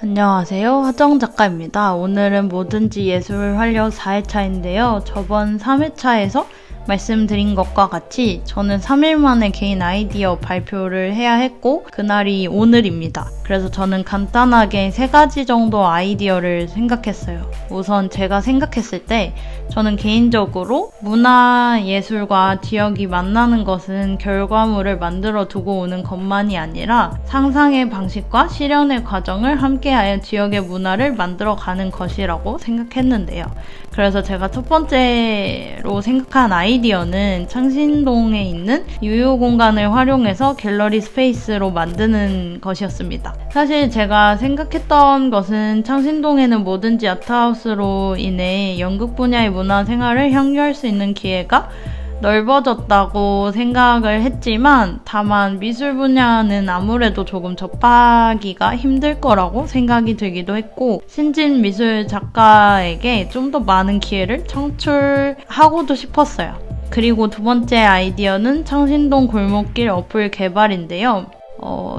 안녕하세요. 하정 작가입니다. 오늘은 뭐든지 예술 활력 4회차인데요. 저번 3회차에서 말씀드린 것과 같이 저는 3일 만에 개인 아이디어 발표를 해야 했고 그날이 오늘입니다. 그래서 저는 간단하게 3가지 정도 아이디어를 생각했어요. 우선 제가 생각했을 때 저는 개인적으로 문화예술과 지역이 만나는 것은 결과물을 만들어 두고 오는 것만이 아니라 상상의 방식과 실현의 과정을 함께하여 지역의 문화를 만들어가는 것이라고 생각했는데요. 그래서 제가 첫 번째로 생각한 아이디어는 창신동에 있는 유휴 공간을 활용해서 갤러리 스페이스로 만드는 것이었습니다. 사실 제가 생각했던 것은 창신동에는 뭐든지 아트하우스로 인해 연극 분야의 문화 생활을 향유할 수 있는 기회가 넓어졌다고 생각을 했지만 다만 미술 분야는 아무래도 조금 접하기가 힘들 거라고 생각이 들기도 했고 신진 미술 작가에게 좀 더 많은 기회를 창출하고도 싶었어요. 그리고 두 번째 아이디어는 창신동 골목길 어플 개발인데요.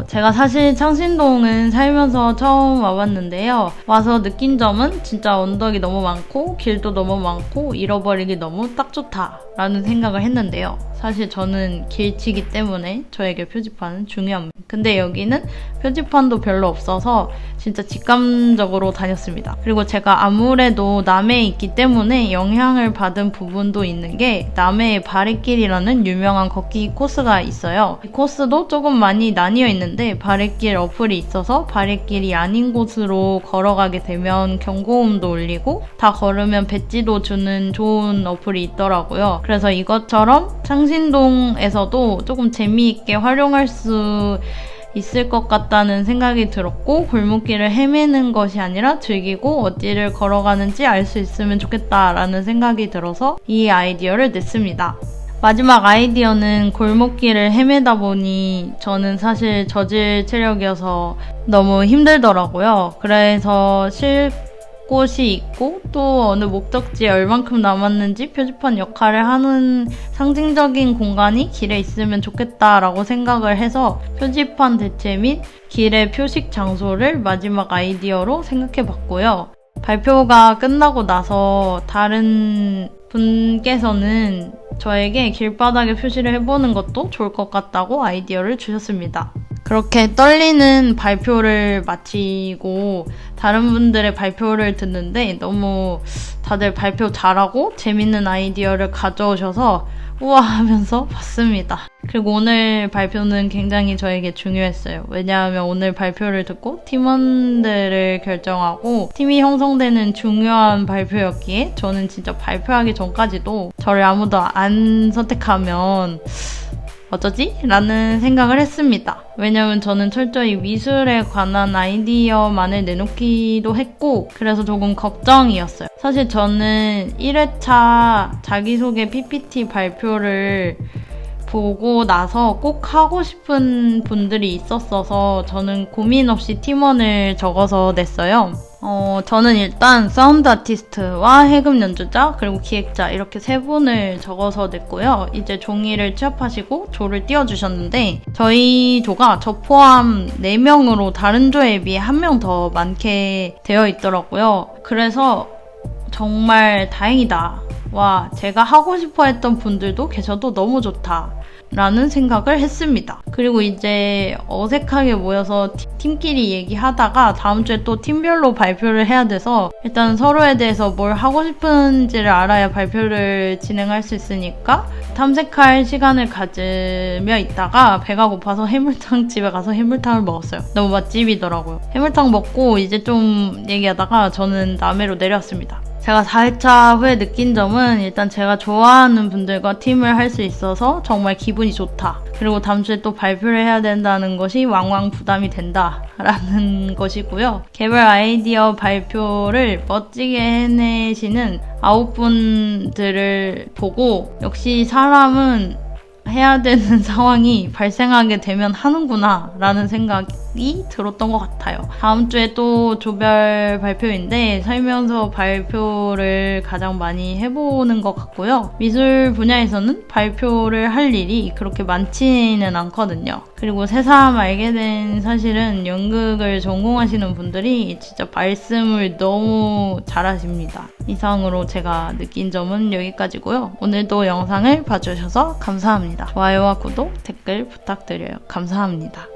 제가 사실 창신동은 살면서 처음 와봤는데요. 와서 느낀 점은 진짜 언덕이 너무 많고 길도 너무 많고 잃어버리기 너무 딱 좋다라는 생각을 했는데요. 사실 저는 길치기 때문에 저에게 표지판은 중요합니다. 근데 여기는 표지판도 별로 없어서 진짜 직감적으로 다녔습니다. 그리고 제가 아무래도 남해에 있기 때문에 영향을 받은 부분도 있는 게 남해의 바랫길이라는 유명한 걷기 코스가 있어요. 이 코스도 조금 많이 나뉘어 있는데 바랫길 어플이 있어서 바랫길이 아닌 곳으로 걸어가게 되면 경고음도 울리고 다 걸으면 배지도 주는 좋은 어플이 있더라고요. 그래서 이것처럼 창신동에서도 조금 재미있게 활용할 수 있을 것 같다는 생각이 들었고 골목길을 헤매는 것이 아니라 즐기고 어디를 걸어가는지 알 수 있으면 좋겠다라는 생각이 들어서 이 아이디어를 냈습니다. 마지막 아이디어는 골목길을 헤매다 보니 저는 사실 저질 체력이어서 너무 힘들더라고요. 그래서 쉴 곳이 있고 또 어느 목적지에 얼만큼 남았는지 표지판 역할을 하는 상징적인 공간이 길에 있으면 좋겠다라고 생각을 해서 표지판 대체 및 길의 표식 장소를 마지막 아이디어로 생각해봤고요. 발표가 끝나고 나서 다른 분께서는 저에게 길바닥에 표시를 해보는 것도 좋을 것 같다고 아이디어를 주셨습니다. 그렇게 떨리는 발표를 마치고 다른 분들의 발표를 듣는데 너무 다들 발표 잘하고 재밌는 아이디어를 가져오셔서 우와 하면서 봤습니다. 그리고 오늘 발표는 굉장히 저에게 중요했어요. 왜냐하면 오늘 발표를 듣고 팀원들을 결정하고 팀이 형성되는 중요한 발표였기에 저는 진짜 발표하기 전까지도 저를 아무도 안 선택하면 어쩌지? 라는 생각을 했습니다. 왜냐면 저는 철저히 미술에 관한 아이디어만을 내놓기도 했고 그래서 조금 걱정이었어요. 사실 저는 1회차 자기소개 PPT 발표를 보고 나서 꼭 하고 싶은 분들이 있었어서 저는 고민 없이 팀원을 적어서 냈어요. 저는 일단 사운드 아티스트와 해금 연주자 그리고 기획자 이렇게 3분을 적어서 냈고요. 이제 종이를 취합하시고 조를 띄워주셨는데 저희 조가 저 포함 4명으로 다른 조에 비해 1명 더 많게 되어 있더라고요. 그래서 정말 다행이다. 와, 제가 하고 싶어 했던 분들도 계셔도 너무 좋다. 라는 생각을 했습니다. 그리고 이제 어색하게 모여서 팀끼리 얘기하다가 다음 주에 또 팀별로 발표를 해야 돼서 일단 서로에 대해서 뭘 하고 싶은지를 알아야 발표를 진행할 수 있으니까 탐색할 시간을 가지며 있다가 배가 고파서 집에 가서 해물탕을 먹었어요. 너무 맛집이더라고요. 해물탕 먹고 이제 좀 얘기하다가 저는 남해로 내려왔습니다. 제가 4회차 후에 느낀 점은 일단 제가 좋아하는 분들과 팀을 할 수 있어서 정말 기분이 좋다. 그리고 다음 주에 또 발표를 해야 된다는 것이 왕왕 부담이 된다라는 것이고요. 개별 아이디어 발표를 멋지게 해내시는 9분들을 보고 역시 사람은 해야 되는 상황이 발생하게 되면 하는구나 라는 생각이 들었던 것 같아요. 다음 주에 또 조별 발표인데 살면서 발표를 가장 많이 해보는 것 같고요. 미술 분야에서는 발표를 할 일이 그렇게 많지는 않거든요. 그리고 새삼 알게 된 사실은 연극을 전공하시는 분들이 진짜 말씀을 너무 잘하십니다. 이상으로 제가 느낀 점은 여기까지고요. 오늘도 영상을 봐주셔서 감사합니다. 좋아요와 구독, 댓글 부탁드려요. 감사합니다.